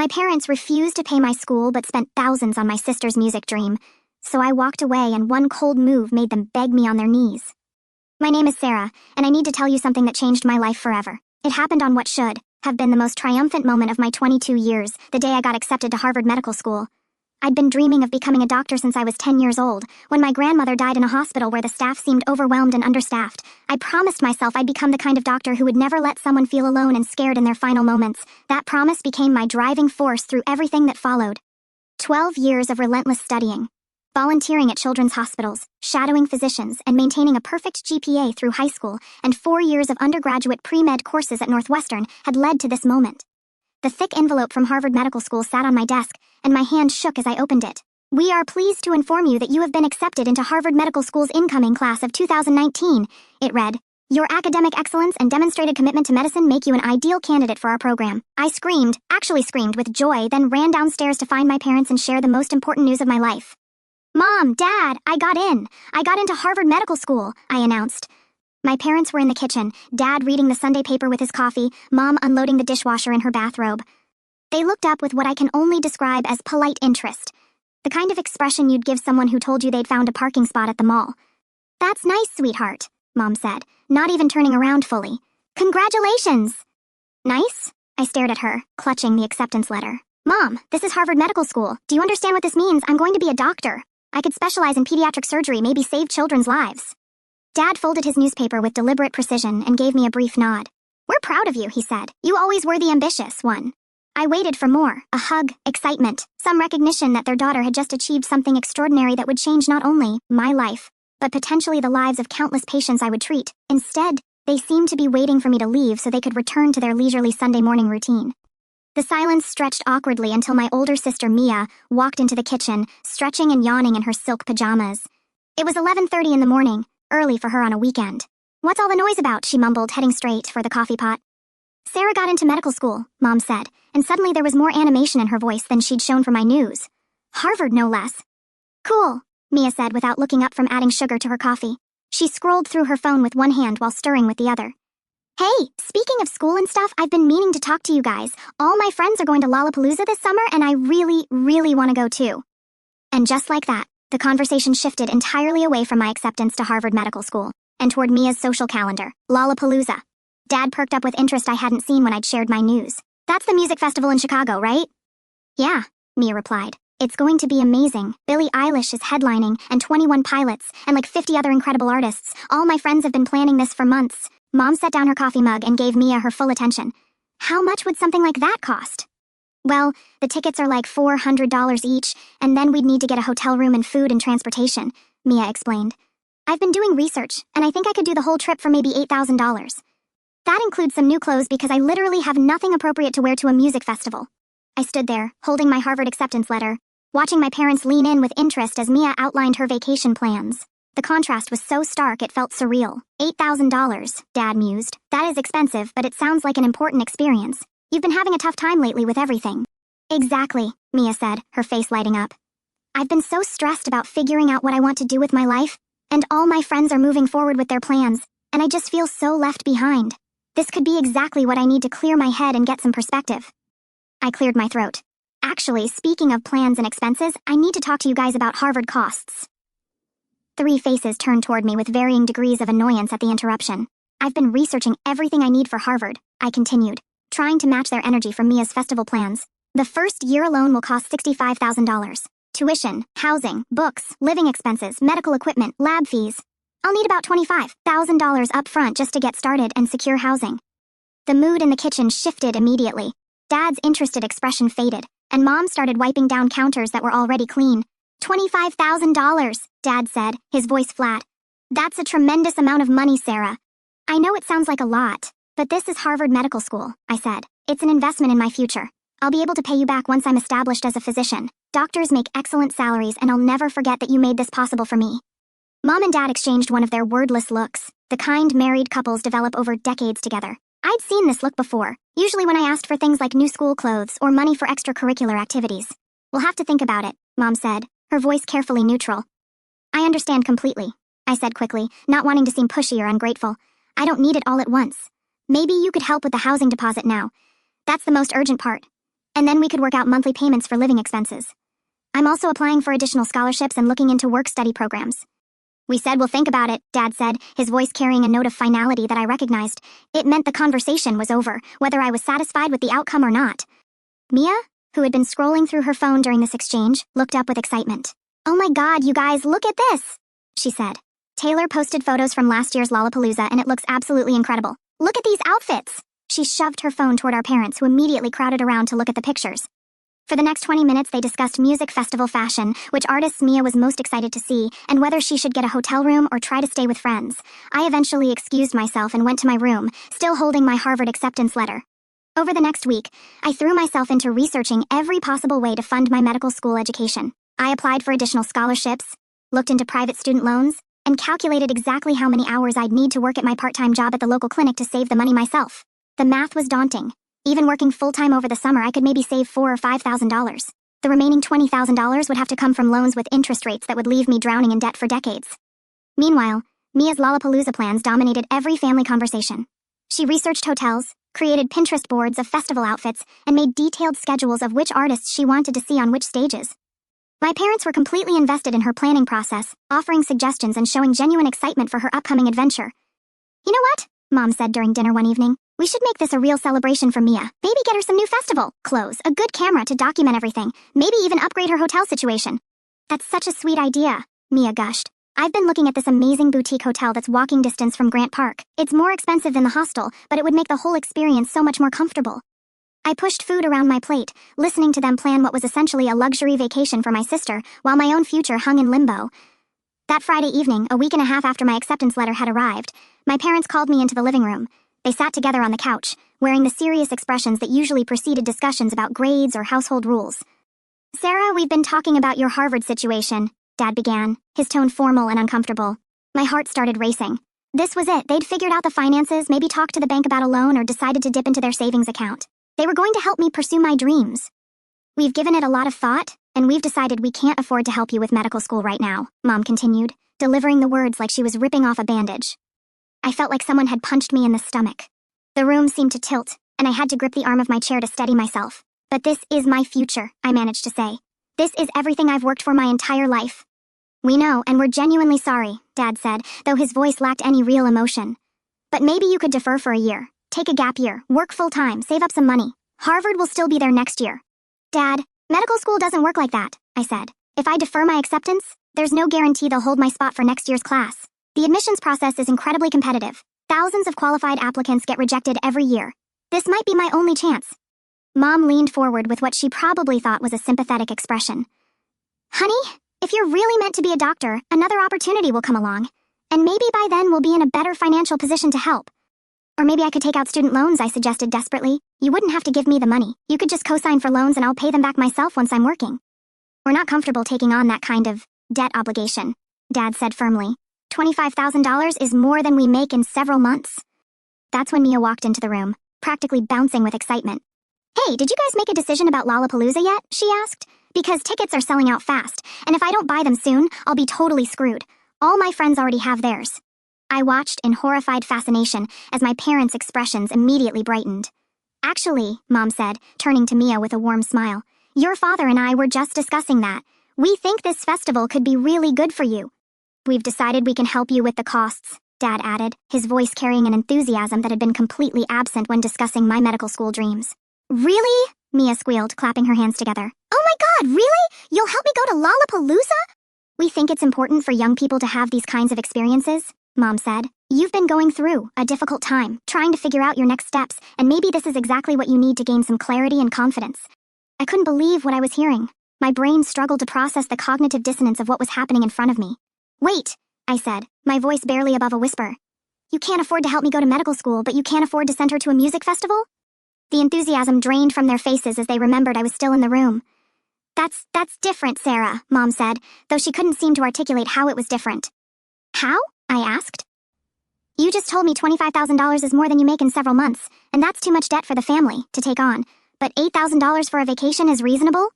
My parents refused to pay my school but spent thousands on my sister's music dream, so I walked away and one cold move made them beg me on their knees. My name is Sarah, and I need to tell you something that changed my life forever. It happened on what should have been the most triumphant moment of my 22 years, the day I got accepted to Harvard Medical School. I'd been dreaming of becoming a doctor since I was 10 years old. When my grandmother died in a hospital where the staff seemed overwhelmed and understaffed, I promised myself I'd become the kind of doctor who would never let someone feel alone and scared in their final moments. That promise became my driving force through everything that followed. 12 years of relentless studying, volunteering at children's hospitals, shadowing physicians, and maintaining a perfect GPA through high school, and 4 years of undergraduate pre-med courses at Northwestern had led to this moment. The thick envelope from Harvard Medical School sat on my desk, and my hand shook as I opened it. "We are pleased to inform you that you have been accepted into Harvard Medical School's incoming class of 2019, it read. "Your academic excellence and demonstrated commitment to medicine make you an ideal candidate for our program." I actually screamed with joy, then ran downstairs to find my parents and share the most important news of my life. "Mom, Dad, I got in. I got into Harvard Medical School," I announced. My parents were in the kitchen, Dad reading the Sunday paper with his coffee, Mom unloading the dishwasher in her bathrobe. They looked up with what I can only describe as polite interest, the kind of expression you'd give someone who told you they'd found a parking spot at the mall. "That's nice, sweetheart," Mom said, not even turning around fully. "Congratulations!" "Nice?" I stared at her, clutching the acceptance letter. "Mom, this is Harvard Medical School. Do you understand what this means? I'm going to be a doctor. I could specialize in pediatric surgery, maybe save children's lives." Dad folded his newspaper with deliberate precision and gave me a brief nod. "We're proud of you," he said. "You always were the ambitious one." I waited for more, a hug, excitement, some recognition that their daughter had just achieved something extraordinary that would change not only my life, but potentially the lives of countless patients I would treat. Instead, they seemed to be waiting for me to leave so they could return to their leisurely Sunday morning routine. The silence stretched awkwardly until my older sister Mia walked into the kitchen, stretching and yawning in her silk pajamas. It was 11:30 in the morning, early for her on a weekend. "What's all the noise about?" she mumbled, heading straight for the coffee pot. "Sarah got into medical school," Mom said, and suddenly there was more animation in her voice than she'd shown for my news. "Harvard, no less." "Cool," Mia said without looking up from adding sugar to her coffee. She scrolled through her phone with one hand while stirring with the other. "Hey, speaking of school and stuff, I've been meaning to talk to you guys. All my friends are going to Lollapalooza this summer, and I really, really want to go too." And just like that, the conversation shifted entirely away from my acceptance to Harvard Medical School, and toward Mia's social calendar, Lollapalooza. Dad perked up with interest I hadn't seen when I'd shared my news. "That's the music festival in Chicago, right?" "Yeah," Mia replied. "It's going to be amazing. Billie Eilish is headlining, and 21 Pilots, and like 50 other incredible artists. All my friends have been planning this for months." Mom set down her coffee mug and gave Mia her full attention. "How much would something like that cost?" "Well, the tickets are like $400 each, and then we'd need to get a hotel room and food and transportation," Mia explained. "I've been doing research, and I think I could do the whole trip for maybe $8,000. That includes some new clothes because I literally have nothing appropriate to wear to a music festival." I stood there, holding my Harvard acceptance letter, watching my parents lean in with interest as Mia outlined her vacation plans. The contrast was so stark it felt surreal. $8,000, Dad mused. "That is expensive, but it sounds like an important experience. You've been having a tough time lately with everything." "Exactly," Mia said, her face lighting up. "I've been so stressed about figuring out what I want to do with my life, and all my friends are moving forward with their plans, and I just feel so left behind. This could be exactly what I need to clear my head and get some perspective." I cleared my throat. "Actually, speaking of plans and expenses, I need to talk to you guys about Harvard costs." 3 faces turned toward me with varying degrees of annoyance at the interruption. "I've been researching everything I need for Harvard," I continued, trying to match their energy for Mia's festival plans. "The first year alone will cost $65,000. Tuition, housing, books, living expenses, medical equipment, lab fees. I'll need about $25,000 up front just to get started and secure housing." The mood in the kitchen shifted immediately. Dad's interested expression faded, and Mom started wiping down counters that were already clean. $25,000, Dad said, his voice flat. "That's a tremendous amount of money, Sarah." "I know it sounds like a lot, but this is Harvard Medical School," I said. "It's an investment in my future. I'll be able to pay you back once I'm established as a physician. Doctors make excellent salaries, and I'll never forget that you made this possible for me." Mom and Dad exchanged one of their wordless looks, the kind married couples develop over decades together. I'd seen this look before, usually when I asked for things like new school clothes or money for extracurricular activities. "We'll have to think about it," Mom said, her voice carefully neutral. "I understand completely," I said quickly, not wanting to seem pushy or ungrateful. "I don't need it all at once. Maybe you could help with the housing deposit now. That's the most urgent part." And then we could work out monthly payments for living expenses. I'm also applying for additional scholarships and looking into work-study programs. We said we'll think about it, Dad said, his voice carrying a note of finality that I recognized. It meant the conversation was over, whether I was satisfied with the outcome or not. Mia, who had been scrolling through her phone during this exchange, looked up with excitement. "Oh my God, you guys, look at this," she said. Taylor posted photos from last year's Lollapalooza and it looks absolutely incredible. "Look at these outfits." She shoved her phone toward our parents, who immediately crowded around to look at the pictures. For the next 20 minutes, they discussed music festival fashion, which artists Mia was most excited to see, and whether she should get a hotel room or try to stay with friends. I eventually excused myself and went to my room, still holding my Harvard acceptance letter. Over the next week, I threw myself into researching every possible way to fund my medical school education. I applied for additional scholarships, looked into private student loans, and calculated exactly how many hours I'd need to work at my part-time job at the local clinic to save the money myself. The math was daunting. Even working full-time over the summer, I could maybe save $4,000 or $5,000. The remaining $20,000 would have to come from loans with interest rates that would leave me drowning in debt for decades. Meanwhile, Mia's Lollapalooza plans dominated every family conversation. She researched hotels, created Pinterest boards of festival outfits, and made detailed schedules of which artists she wanted to see on which stages. My parents were completely invested in her planning process, offering suggestions and showing genuine excitement for her upcoming adventure. "You know what?" Mom said during dinner one evening. "We should make this a real celebration for Mia. Maybe get her some new festival clothes, a good camera to document everything, maybe even upgrade her hotel situation." "That's such a sweet idea," Mia gushed. "I've been looking at this amazing boutique hotel that's walking distance from Grant Park. It's more expensive than the hostel, but it would make the whole experience so much more comfortable." I pushed food around my plate, listening to them plan what was essentially a luxury vacation for my sister, while my own future hung in limbo. That Friday evening, a week and a half after my acceptance letter had arrived, my parents called me into the living room. They sat together on the couch, wearing the serious expressions that usually preceded discussions about grades or household rules. "Sarah, we've been talking about your Harvard situation," Dad began, his tone formal and uncomfortable. My heart started racing. This was it. They'd figured out the finances, maybe talked to the bank about a loan, or decided to dip into their savings account. They were going to help me pursue my dreams. "We've given it a lot of thought, and we've decided we can't afford to help you with medical school right now," Mom continued, delivering the words like she was ripping off a bandage. I felt like someone had punched me in the stomach. The room seemed to tilt, and I had to grip the arm of my chair to steady myself. "But this is my future," I managed to say. "This is everything I've worked for my entire life." "We know, and we're genuinely sorry," Dad said, though his voice lacked any real emotion. "But maybe you could defer for a year. Take a gap year, work full-time, save up some money. Harvard will still be there next year." "Dad, medical school doesn't work like that," I said. "If I defer my acceptance, there's no guarantee they'll hold my spot for next year's class. The admissions process is incredibly competitive. Thousands of qualified applicants get rejected every year. This might be my only chance." Mom leaned forward with what she probably thought was a sympathetic expression. "Honey, if you're really meant to be a doctor, another opportunity will come along. And maybe by then we'll be in a better financial position to help. Or maybe I could take out student loans," I suggested desperately. "You wouldn't have to give me the money. You could just co-sign for loans and I'll pay them back myself once I'm working." "We're not comfortable taking on that kind of debt obligation," Dad said firmly. $25,000 is more than we make in several months." That's when Mia walked into the room, practically bouncing with excitement. "Hey, did you guys make a decision about Lollapalooza yet?" she asked. "Because tickets are selling out fast, and if I don't buy them soon, I'll be totally screwed. All my friends already have theirs." I watched in horrified fascination as my parents' expressions immediately brightened. "Actually," Mom said, turning to Mia with a warm smile, "your father and I were just discussing that. We think this festival could be really good for you. We've decided we can help you with the costs," Dad added, his voice carrying an enthusiasm that had been completely absent when discussing my medical school dreams. "Really?" Mia squealed, clapping her hands together. "Oh my God, really? You'll help me go to Lollapalooza?" "We think it's important for young people to have these kinds of experiences," Mom said. "You've been going through a difficult time, trying to figure out your next steps, and maybe this is exactly what you need to gain some clarity and confidence." I couldn't believe what I was hearing. My brain struggled to process the cognitive dissonance of what was happening in front of me. "Wait," I said, my voice barely above a whisper. "You can't afford to help me go to medical school, but you can't afford to send her to a music festival?" The enthusiasm drained from their faces as they remembered I was still in the room. That's different, Sarah," Mom said, though she couldn't seem to articulate how it was different. "How?" I asked. "You just told me $25,000 is more than you make in several months, and that's too much debt for the family to take on. But $8,000 for a vacation is reasonable?"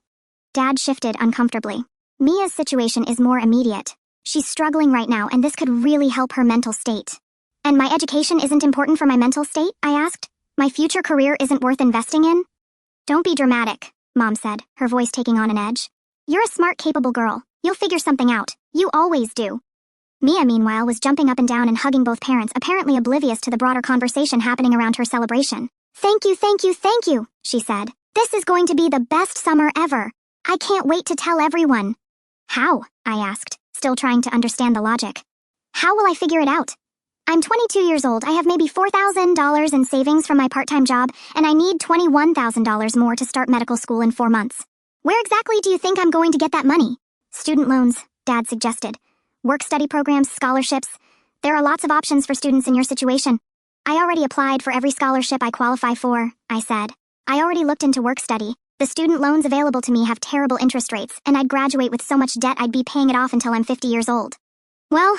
Dad shifted uncomfortably. "Mia's situation is more immediate. She's struggling right now, and this could really help her mental state." "And my education isn't important for my mental state?" I asked. "My future career isn't worth investing in?" "Don't be dramatic," Mom said, her voice taking on an edge. You're a smart, capable girl. You'll figure something out. You always do. Mia, meanwhile, was jumping up and down and hugging both parents, apparently oblivious to the broader conversation happening around her celebration. Thank you, thank you, thank you, she said. This is going to be the best summer ever. I can't wait to tell everyone. How? I asked, still trying to understand the logic. How will I figure it out? I'm 22 years old. I have maybe $4,000 in savings from my part-time job, and I need $21,000 more to start medical school in 4 months. Where exactly do you think I'm going to get that money? Student loans, Dad suggested. Work-study programs, scholarships. There are lots of options for students in your situation. I already applied for every scholarship I qualify for, I said. I already looked into work-study. The student loans available to me have terrible interest rates, and I'd graduate with so much debt I'd be paying it off until I'm 50 years old. Well,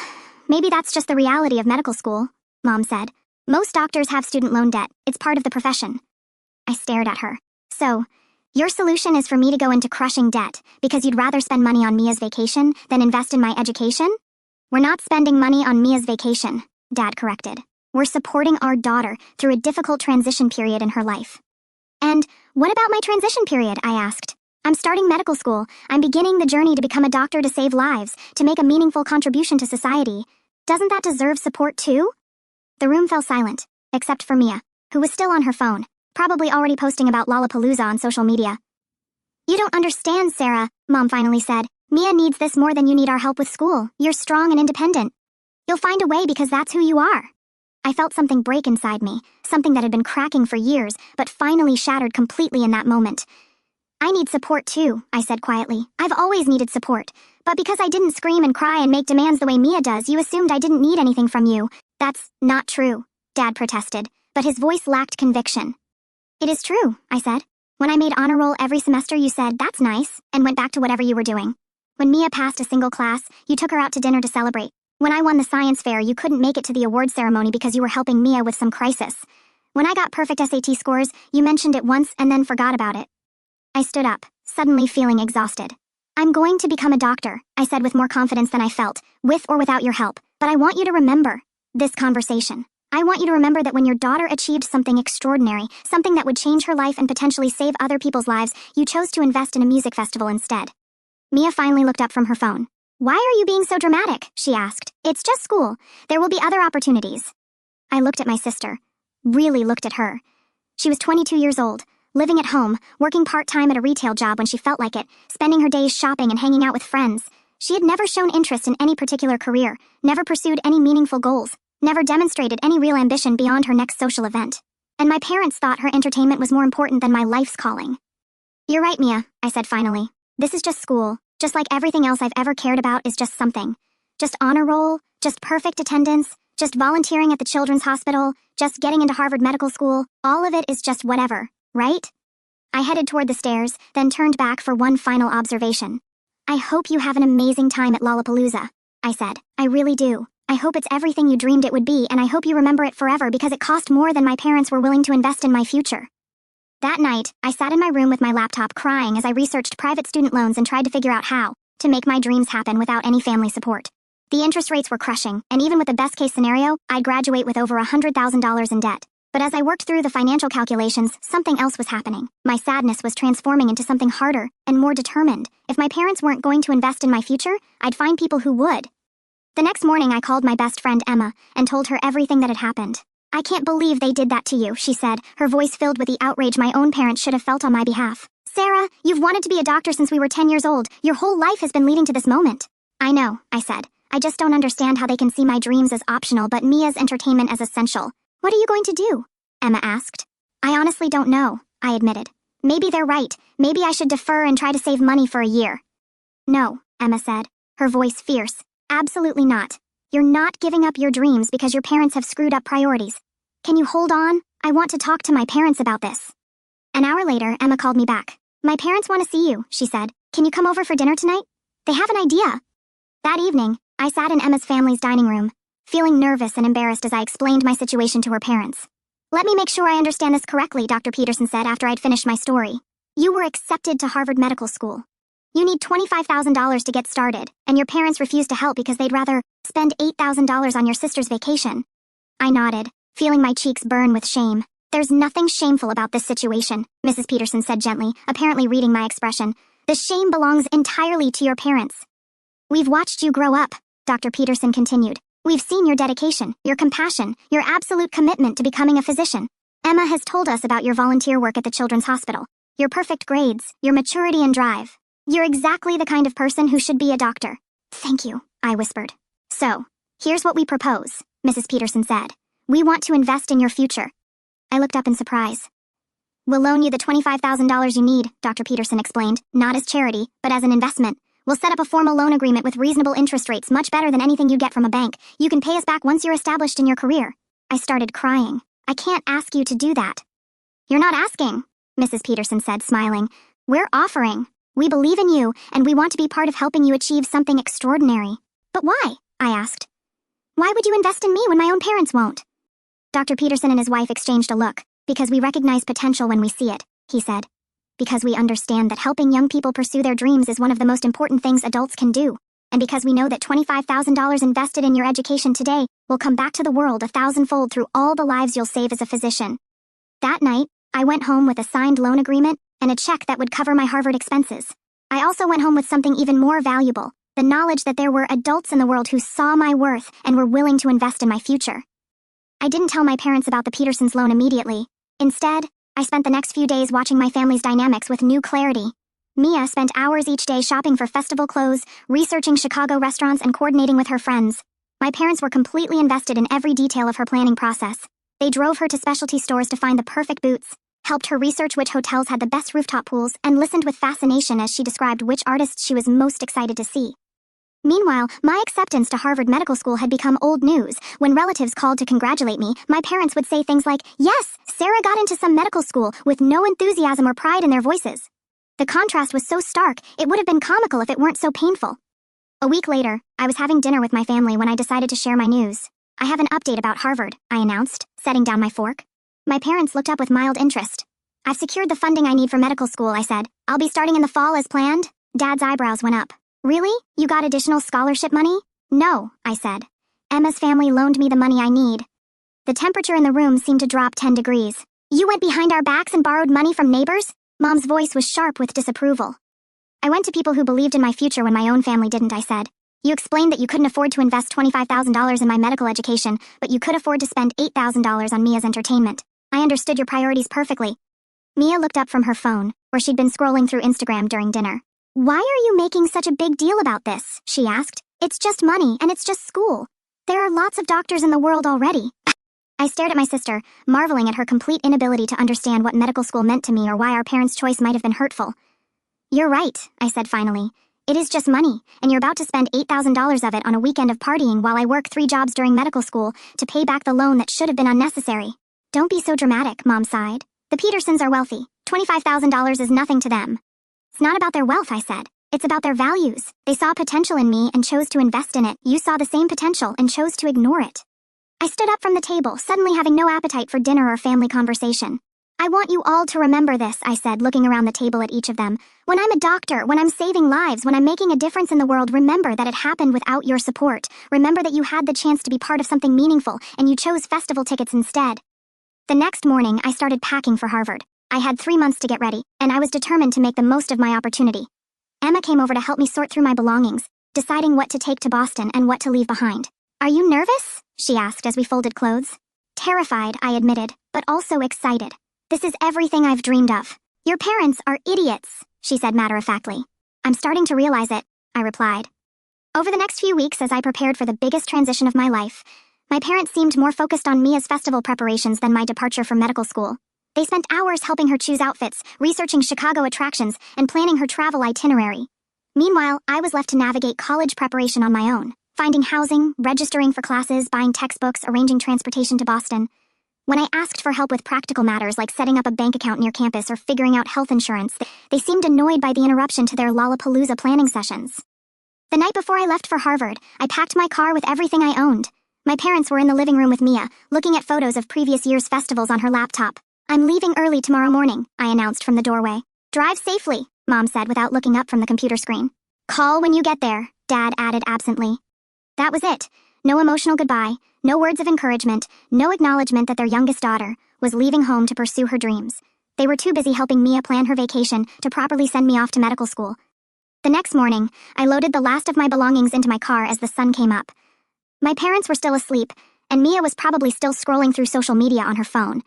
maybe that's just the reality of medical school, Mom said. Most doctors have student loan debt. It's part of the profession. I stared at her. So, your solution is for me to go into crushing debt because you'd rather spend money on Mia's vacation than invest in my education? We're not spending money on Mia's vacation, Dad corrected. We're supporting our daughter through a difficult transition period in her life. And what about my transition period? I asked. I'm starting medical school. I'm beginning the journey to become a doctor to save lives, to make a meaningful contribution to society. Doesn't that deserve support too? The room fell silent, except for Mia, who was still on her phone, probably already posting about Lollapalooza on social media. You don't understand, Sarah, Mom finally said. Mia needs this more than you need our help with school. You're strong and independent. You'll find a way because that's who you are. I felt something break inside me, something that had been cracking for years, but finally shattered completely in that moment. I need support too, I said quietly. I've always needed support, but because I didn't scream and cry and make demands the way Mia does, you assumed I didn't need anything from you. That's not true, Dad protested, but his voice lacked conviction. It is true, I said. When I made honor roll every semester, you said, that's nice, and went back to whatever you were doing. When Mia passed a single class, you took her out to dinner to celebrate. When I won the science fair, you couldn't make it to the award ceremony because you were helping Mia with some crisis. When I got perfect SAT scores, you mentioned it once and then forgot about it. I stood up, suddenly feeling exhausted. I'm going to become a doctor, I said with more confidence than I felt, with or without your help, but I want you to remember this conversation. I want you to remember that when your daughter achieved something extraordinary, something that would change her life and potentially save other people's lives, you chose to invest in a music festival instead. Mia finally looked up from her phone. Why are you being so dramatic? She asked. It's just school. There will be other opportunities. I looked at my sister. Really looked at her. She was 22 years old, living at home, working part-time at a retail job when she felt like it, spending her days shopping and hanging out with friends. She had never shown interest in any particular career, never pursued any meaningful goals, never demonstrated any real ambition beyond her next social event. And my parents thought her entertainment was more important than my life's calling. You're right, Mia, I said finally. This is just school. Just like everything else I've ever cared about is just something. Just honor roll, just perfect attendance, just volunteering at the children's hospital, just getting into Harvard Medical School. All of it is just whatever, right? I headed toward the stairs, then turned back for one final observation. I hope you have an amazing time at Lollapalooza, I said. I really do. I hope it's everything you dreamed it would be, and I hope you remember it forever because it cost more than my parents were willing to invest in my future. That night, I sat in my room with my laptop crying as I researched private student loans and tried to figure out how to make my dreams happen without any family support. The interest rates were crushing, and even with the best-case scenario, I'd graduate with over $100,000 in debt. But as I worked through the financial calculations, something else was happening. My sadness was transforming into something harder and more determined. If my parents weren't going to invest in my future, I'd find people who would. The next morning, I called my best friend Emma and told her everything that had happened. I can't believe they did that to you, she said, her voice filled with the outrage my own parents should have felt on my behalf. Sarah, you've wanted to be a doctor since we were 10 years old. Your whole life has been leading to this moment. I know, I said. I just don't understand how they can see my dreams as optional but Mia's entertainment as essential. What are you going to do? Emma asked. I honestly don't know, I admitted. Maybe they're right. Maybe I should defer and try to save money for a year. No, Emma said, her voice fierce. Absolutely not. You're not giving up your dreams because your parents have screwed up priorities. Can you hold on? I want to talk to my parents about this. An hour later, Emma called me back. My parents want to see you, she said. Can you come over for dinner tonight? They have an idea. That evening, I sat in Emma's family's dining room, feeling nervous and embarrassed as I explained my situation to her parents. Let me make sure I understand this correctly, Dr. Peterson said after I'd finished my story. You were accepted to Harvard Medical School. You need $25,000 to get started, and your parents refused to help because they'd rather spend $8,000 on your sister's vacation. I nodded, feeling my cheeks burn with shame. There's nothing shameful about this situation, Mrs. Peterson said gently, apparently reading my expression. The shame belongs entirely to your parents. We've watched you grow up, Dr. Peterson continued. We've seen your dedication, your compassion, your absolute commitment to becoming a physician. Emma has told us about your volunteer work at the Children's Hospital, your perfect grades, your maturity and drive. You're exactly the kind of person who should be a doctor. Thank you, I whispered. So, here's what we propose, Mrs. Peterson said. We want to invest in your future. I looked up in surprise. We'll loan you the $25,000 you need, Dr. Peterson explained, not as charity, but as an investment. We'll set up a formal loan agreement with reasonable interest rates, much better than anything you'd get from a bank. You can pay us back once you're established in your career. I started crying. I can't ask you to do that. You're not asking, Mrs. Peterson said, smiling. We're offering. We believe in you, and we want to be part of helping you achieve something extraordinary. But why? I asked. Why would you invest in me when my own parents won't? Dr. Peterson and his wife exchanged a look. Because we recognize potential when we see it, he said. Because we understand that helping young people pursue their dreams is one of the most important things adults can do. And because we know that $25,000 invested in your education today will come back to the world 1,000-fold through all the lives you'll save as a physician. That night, I went home with a signed loan agreement and a check that would cover my Harvard expenses. I also went home with something even more valuable, the knowledge that there were adults in the world who saw my worth and were willing to invest in my future. I didn't tell my parents about the Petersons' loan immediately. Instead, I spent the next few days watching my family's dynamics with new clarity. Mia spent hours each day shopping for festival clothes, researching Chicago restaurants, and coordinating with her friends. My parents were completely invested in every detail of her planning process. They drove her to specialty stores to find the perfect boots, helped her research which hotels had the best rooftop pools, and listened with fascination as she described which artists she was most excited to see. Meanwhile, my acceptance to Harvard Medical School had become old news. When relatives called to congratulate me, my parents would say things like, "Yes, Sarah got into some medical school," with no enthusiasm or pride in their voices. The contrast was so stark, it would have been comical if it weren't so painful. A week later, I was having dinner with my family when I decided to share my news. I have an update about Harvard, I announced, setting down my fork. My parents looked up with mild interest. I've secured the funding I need for medical school, I said. I'll be starting in the fall as planned. Dad's eyebrows went up. Really? You got additional scholarship money? No, I said. Emma's family loaned me the money I need. The temperature in the room seemed to drop 10 degrees. You went behind our backs and borrowed money from neighbors? Mom's voice was sharp with disapproval. I went to people who believed in my future when my own family didn't, I said. You explained that you couldn't afford to invest $25,000 in my medical education, but you could afford to spend $8,000 on Mia's entertainment. I understood your priorities perfectly. Mia looked up from her phone, where she'd been scrolling through Instagram during dinner. Why are you making such a big deal about this? She asked. It's just money, and it's just school. There are lots of doctors in the world already. I stared at my sister, marveling at her complete inability to understand what medical school meant to me or why our parents' choice might have been hurtful. You're right, I said finally. It is just money, and you're about to spend $8,000 of it on a weekend of partying while I work 3 jobs during medical school to pay back the loan that should have been unnecessary. Don't be so dramatic, Mom sighed. The Petersons are wealthy. $25,000 is nothing to them. It's not about their wealth, I said. It's about their values. They saw potential in me and chose to invest in it. You saw the same potential and chose to ignore it. I stood up from the table, suddenly having no appetite for dinner or family conversation. I want you all to remember this, I said, looking around the table at each of them. When I'm a doctor, when I'm saving lives, when I'm making a difference in the world, remember that it happened without your support. Remember that you had the chance to be part of something meaningful, and you chose festival tickets instead. The next morning, I started packing for Harvard. I had 3 months to get ready, and I was determined to make the most of my opportunity. Emma came over to help me sort through my belongings, deciding what to take to Boston and what to leave behind. Are you nervous? She asked as we folded clothes. Terrified, I admitted, but also excited. This is everything I've dreamed of. Your parents are idiots, she said matter-of-factly. I'm starting to realize it, I replied. Over the next few weeks, as I prepared for the biggest transition of my life, my parents seemed more focused on Mia's festival preparations than my departure from medical school. They spent hours helping her choose outfits, researching Chicago attractions, and planning her travel itinerary. Meanwhile, I was left to navigate college preparation on my own, finding housing, registering for classes, buying textbooks, arranging transportation to Boston. When I asked for help with practical matters like setting up a bank account near campus or figuring out health insurance, they seemed annoyed by the interruption to their Lollapalooza planning sessions. The night before I left for Harvard, I packed my car with everything I owned. My parents were in the living room with Mia, looking at photos of previous year's festivals on her laptop. I'm leaving early tomorrow morning, I announced from the doorway. Drive safely, Mom said without looking up from the computer screen. Call when you get there, Dad added absently. That was it. No emotional goodbye, no words of encouragement, no acknowledgement that their youngest daughter, was leaving home to pursue her dreams. They were too busy helping Mia plan her vacation to properly send me off to medical school. The next morning, I loaded the last of my belongings into my car as the sun came up. My parents were still asleep, and Mia was probably still scrolling through social media on her phone.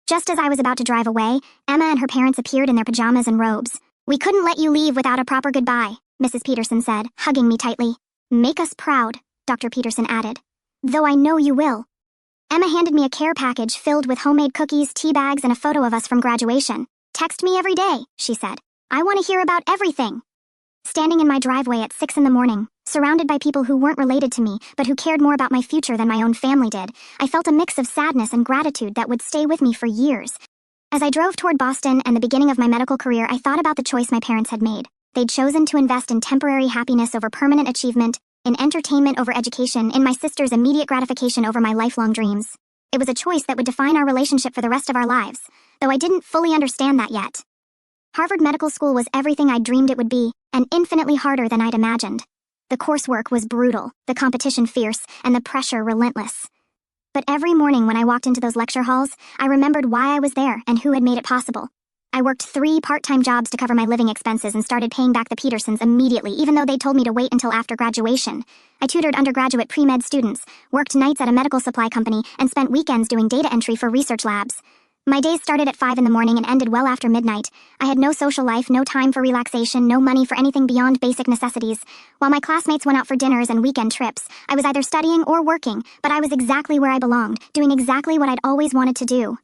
Just as I was about to drive away, Emma and her parents appeared in their pajamas and robes. "We couldn't let you leave without a proper goodbye," Mrs. Peterson said, hugging me tightly. "Make us proud," Dr. Peterson added. "Though I know you will." Emma handed me a care package filled with homemade cookies, tea bags, and a photo of us from graduation. "Text me every day," she said. "I want to hear about everything." Standing in my driveway at 6 in the morning, surrounded by people who weren't related to me, but who cared more about my future than my own family did, I felt a mix of sadness and gratitude that would stay with me for years. As I drove toward Boston and the beginning of my medical career, I thought about the choice my parents had made. They'd chosen to invest in temporary happiness over permanent achievement, in entertainment over education, in my sister's immediate gratification over my lifelong dreams. It was a choice that would define our relationship for the rest of our lives, though I didn't fully understand that yet. Harvard Medical School was everything I dreamed it would be, and infinitely harder than I'd imagined. The coursework was brutal, the competition fierce, and the pressure relentless. But every morning when I walked into those lecture halls, I remembered why I was there and who had made it possible. I worked 3 part-time jobs to cover my living expenses and started paying back the Petersons immediately, even though they told me to wait until after graduation. I tutored undergraduate pre-med students, worked nights at a medical supply company, and spent weekends doing data entry for research labs. My days started at 5 in the morning and ended well after midnight. I had no social life, no time for relaxation, no money for anything beyond basic necessities. While my classmates went out for dinners and weekend trips, I was either studying or working, but I was exactly where I belonged, doing exactly what I'd always wanted to do.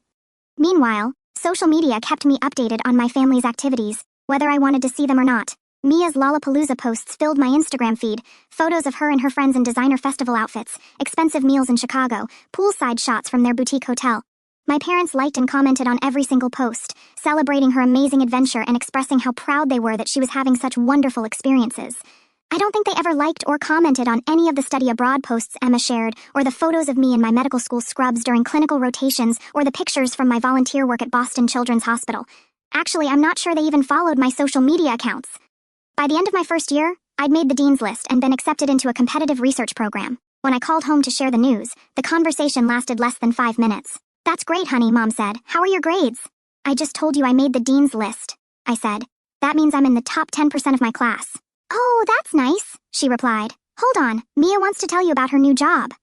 Meanwhile, social media kept me updated on my family's activities, whether I wanted to see them or not. Mia's Lollapalooza posts filled my Instagram feed, photos of her and her friends in designer festival outfits, expensive meals in Chicago, poolside shots from their boutique hotel. My parents liked and commented on every single post, celebrating her amazing adventure and expressing how proud they were that she was having such wonderful experiences. I don't think they ever liked or commented on any of the study abroad posts Emma shared, or the photos of me in my medical school scrubs during clinical rotations, or the pictures from my volunteer work at Boston Children's Hospital. Actually, I'm not sure they even followed my social media accounts. By the end of my first year, I'd made the dean's list and been accepted into a competitive research program. When I called home to share the news, the conversation lasted less than 5 minutes. "That's great, honey," Mom said. "How are your grades?" "I just told you I made the dean's list," I said. "That means I'm in the top 10% of my class." "Oh, that's nice," she replied. "Hold on, Mia wants to tell you about her new job."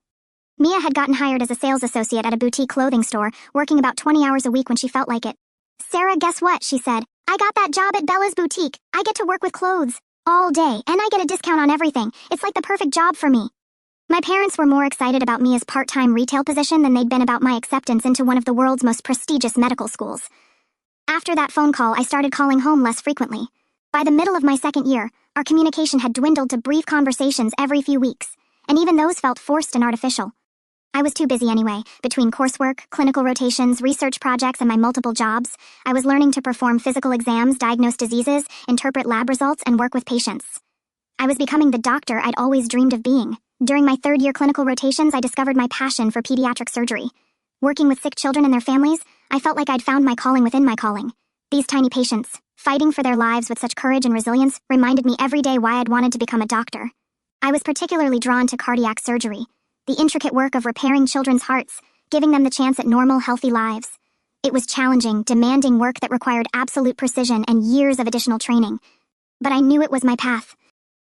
Mia had gotten hired as a sales associate at a boutique clothing store, working about 20 hours a week when she felt like it. "Sarah, guess what?" she said. "I got that job at Bella's boutique. I get to work with clothes all day, and I get a discount on everything. It's like the perfect job for me." My parents were more excited about Mia's part-time retail position than they'd been about my acceptance into one of the world's most prestigious medical schools. After that phone call, I started calling home less frequently. By the middle of my second year, our communication had dwindled to brief conversations every few weeks, and even those felt forced and artificial. I was too busy anyway. Between coursework, clinical rotations, research projects, and my multiple jobs, I was learning to perform physical exams, diagnose diseases, interpret lab results, and work with patients. I was becoming the doctor I'd always dreamed of being. During my third-year clinical rotations, I discovered my passion for pediatric surgery. Working with sick children and their families, I felt like I'd found my calling within my calling. These tiny patients, fighting for their lives with such courage and resilience, reminded me every day why I'd wanted to become a doctor. I was particularly drawn to cardiac surgery, the intricate work of repairing children's hearts, giving them the chance at normal, healthy lives. It was challenging, demanding work that required absolute precision and years of additional training. But I knew it was my path.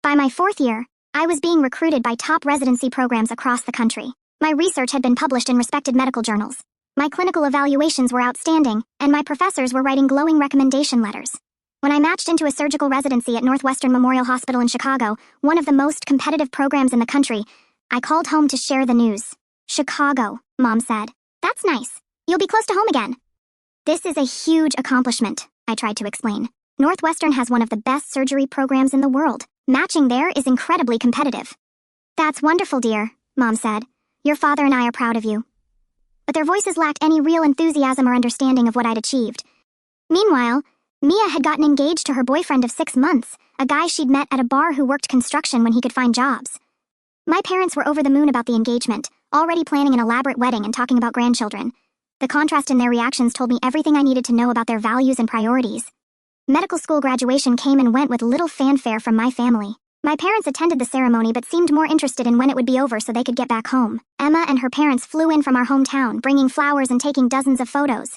By my 4th year, I was being recruited by top residency programs across the country. My research had been published in respected medical journals. My clinical evaluations were outstanding, and my professors were writing glowing recommendation letters. When I matched into a surgical residency at Northwestern Memorial Hospital in Chicago, one of the most competitive programs in the country, I called home to share the news. "Chicago," Mom said. "That's nice. You'll be close to home again." "This is a huge accomplishment," I tried to explain. "Northwestern has one of the best surgery programs in the world. Matching there is incredibly competitive." "That's wonderful, dear," Mom said. "Your father and I are proud of you." But their voices lacked any real enthusiasm or understanding of what I'd achieved. Meanwhile, Mia had gotten engaged to her boyfriend of 6 months, a guy she'd met at a bar who worked construction when he could find jobs. My parents were over the moon about the engagement, already planning an elaborate wedding and talking about grandchildren. The contrast in their reactions told me everything I needed to know about their values and priorities. Medical school graduation came and went with little fanfare from my family. My parents attended the ceremony but seemed more interested in when it would be over so they could get back home. Emma and her parents flew in from our hometown, bringing flowers and taking dozens of photos.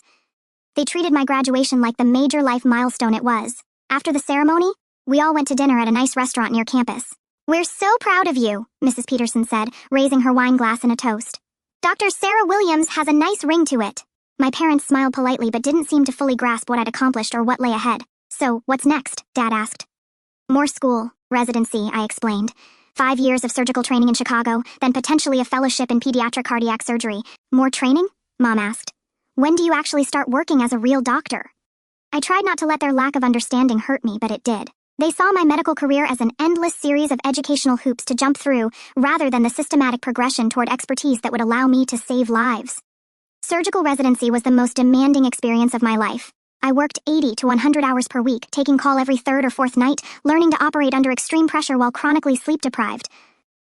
They treated my graduation like the major life milestone it was. After the ceremony, we all went to dinner at a nice restaurant near campus. "We're so proud of you," Mrs. Peterson said, raising her wine glass in a toast. "Dr. Sarah Williams has a nice ring to it." My parents smiled politely but didn't seem to fully grasp what I'd accomplished or what lay ahead. "So, what's next?" Dad asked. "More school, residency," I explained. 5 years of surgical training in Chicago, then potentially a fellowship in pediatric cardiac surgery. "More training?" Mom asked. "When do you actually start working as a real doctor?" I tried not to let their lack of understanding hurt me, but it did. They saw my medical career as an endless series of educational hoops to jump through, rather than the systematic progression toward expertise that would allow me to save lives. Surgical residency was the most demanding experience of my life. I worked 80 to 100 hours per week, taking call every third or fourth night, learning to operate under extreme pressure while chronically sleep-deprived.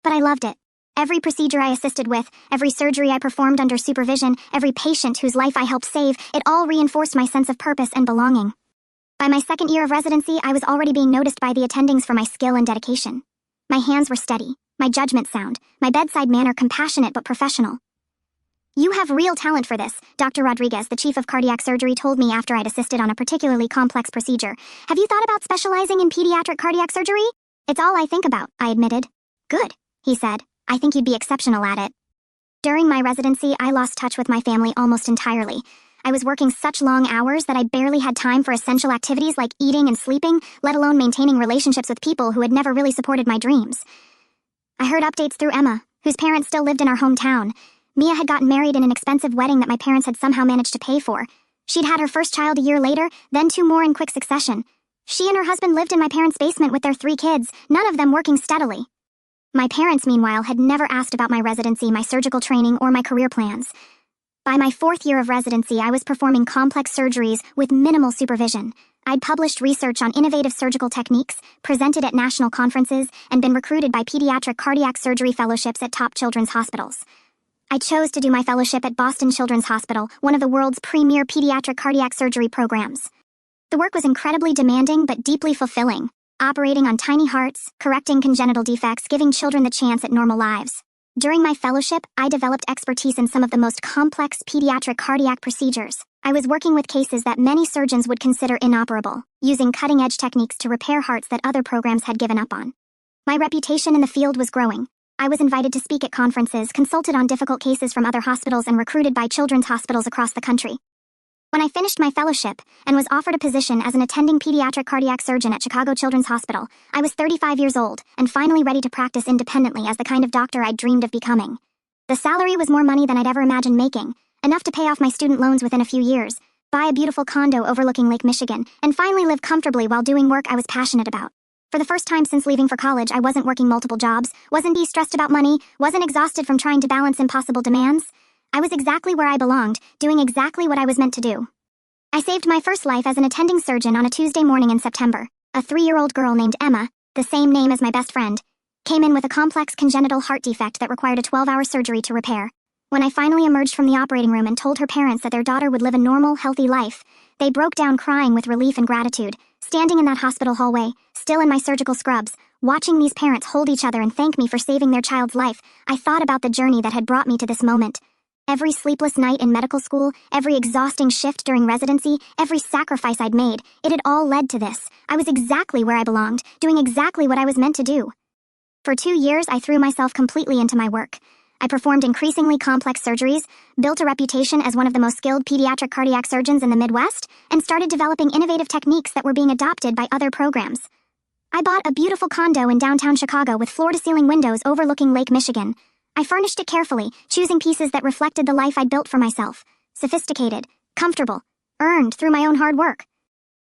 But I loved it. Every procedure I assisted with, every surgery I performed under supervision, every patient whose life I helped save, it all reinforced my sense of purpose and belonging. By my second year of residency, I was already being noticed by the attendings for my skill and dedication. My hands were steady, my judgment sound, my bedside manner compassionate but professional. "You have real talent for this," Dr. Rodriguez, the chief of cardiac surgery, told me after I'd assisted on a particularly complex procedure. "Have you thought about specializing in pediatric cardiac surgery?" "It's all I think about," I admitted. "Good," he said. "I think you'd be exceptional at it." During my residency, I lost touch with my family almost entirely. I was working such long hours that I barely had time for essential activities like eating and sleeping, let alone maintaining relationships with people who had never really supported my dreams. I heard updates through Emma, whose parents still lived in our hometown. Mia had gotten married in an expensive wedding that my parents had somehow managed to pay for. She'd had her first child a year later, then 2 more in quick succession. She and her husband lived in my parents' basement with their 3 kids, none of them working steadily. My parents, meanwhile, had never asked about my residency, my surgical training, or my career plans. By my 4th year of residency, I was performing complex surgeries with minimal supervision. I'd published research on innovative surgical techniques, presented at national conferences, and been recruited by pediatric cardiac surgery fellowships at top children's hospitals. I chose to do my fellowship at Boston Children's Hospital, one of the world's premier pediatric cardiac surgery programs. The work was incredibly demanding but deeply fulfilling, operating on tiny hearts, correcting congenital defects, giving children the chance at normal lives. During my fellowship, I developed expertise in some of the most complex pediatric cardiac procedures. I was working with cases that many surgeons would consider inoperable, using cutting-edge techniques to repair hearts that other programs had given up on. My reputation in the field was growing. I was invited to speak at conferences, consulted on difficult cases from other hospitals, and recruited by children's hospitals across the country. When I finished my fellowship and was offered a position as an attending pediatric cardiac surgeon at Chicago Children's Hospital, I was 35 years old and finally ready to practice independently as the kind of doctor I'd dreamed of becoming. The salary was more money than I'd ever imagined making, enough to pay off my student loans within a few years, buy a beautiful condo overlooking Lake Michigan, and finally live comfortably while doing work I was passionate about. For the first time since leaving for college, I wasn't working multiple jobs, wasn't stressed about money, wasn't exhausted from trying to balance impossible demands. I was exactly where I belonged, doing exactly what I was meant to do. I saved my first life as an attending surgeon on a Tuesday morning in September. A 3-year-old girl named Emma, the same name as my best friend, came in with a complex congenital heart defect that required a 12-hour surgery to repair. When I finally emerged from the operating room and told her parents that their daughter would live a normal, healthy life, they broke down crying with relief and gratitude. Standing in that hospital hallway, still in my surgical scrubs, watching these parents hold each other and thank me for saving their child's life, I thought about the journey that had brought me to this moment. Every sleepless night in medical school, every exhausting shift during residency, every sacrifice I'd made, it had all led to this. I was exactly where I belonged, doing exactly what I was meant to do. For 2 years, I threw myself completely into my work. I performed increasingly complex surgeries, built a reputation as one of the most skilled pediatric cardiac surgeons in the Midwest, and started developing innovative techniques that were being adopted by other programs. I bought a beautiful condo in downtown Chicago with floor-to-ceiling windows overlooking Lake Michigan. I furnished it carefully, choosing pieces that reflected the life I'd built for myself. Sophisticated, comfortable, earned through my own hard work.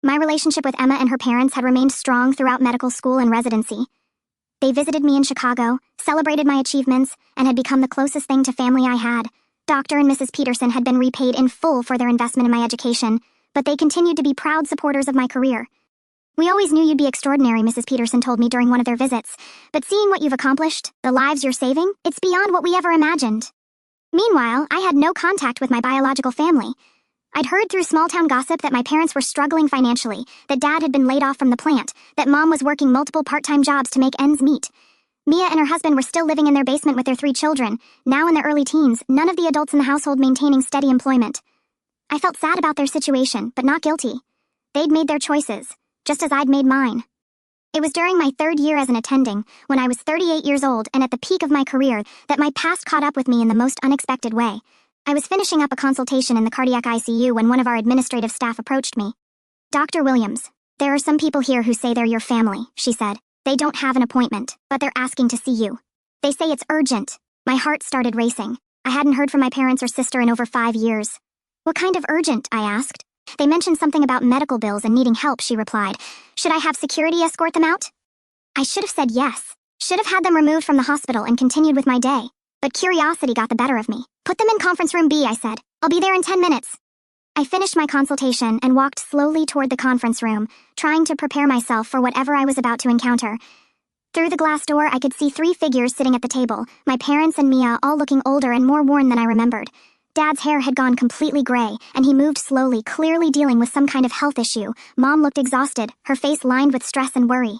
My relationship with Emma and her parents had remained strong throughout medical school and residency. They visited me in Chicago, celebrated my achievements, and had become the closest thing to family I had. Dr. and Mrs. Peterson had been repaid in full for their investment in my education, but they continued to be proud supporters of my career. "We always knew you'd be extraordinary," Mrs. Peterson told me during one of their visits. "But seeing what you've accomplished, the lives you're saving, it's beyond what we ever imagined." Meanwhile, I had no contact with my biological family. I'd heard through small-town gossip that my parents were struggling financially, that Dad had been laid off from the plant, that Mom was working multiple part-time jobs to make ends meet. Mia and her husband were still living in their basement with their 3 children, now in their early teens, none of the adults in the household maintaining steady employment. I felt sad about their situation, but not guilty. They'd made their choices, just as I'd made mine. It was during my 3rd year as an attending, when I was 38 years old and at the peak of my career, that my past caught up with me in the most unexpected way. I was finishing up a consultation in the cardiac ICU when one of our administrative staff approached me. "Dr. Williams, there are some people here who say they're your family," she said. "They don't have an appointment, but they're asking to see you. They say it's urgent." My heart started racing. I hadn't heard from my parents or sister in over 5 years. "What kind of urgent?" I asked. "They mentioned something about medical bills and needing help," she replied. "Should I have security escort them out?" I should have said yes. Should have had them removed from the hospital and continued with my day. But curiosity got the better of me. "Put them in conference room B," I said. "I'll be there in 10 minutes. I finished my consultation and walked slowly toward the conference room, trying to prepare myself for whatever I was about to encounter. Through the glass door, I could see 3 figures sitting at the table, my parents and Mia all looking older and more worn than I remembered. Dad's hair had gone completely gray, and he moved slowly, clearly dealing with some kind of health issue. Mom looked exhausted, her face lined with stress and worry.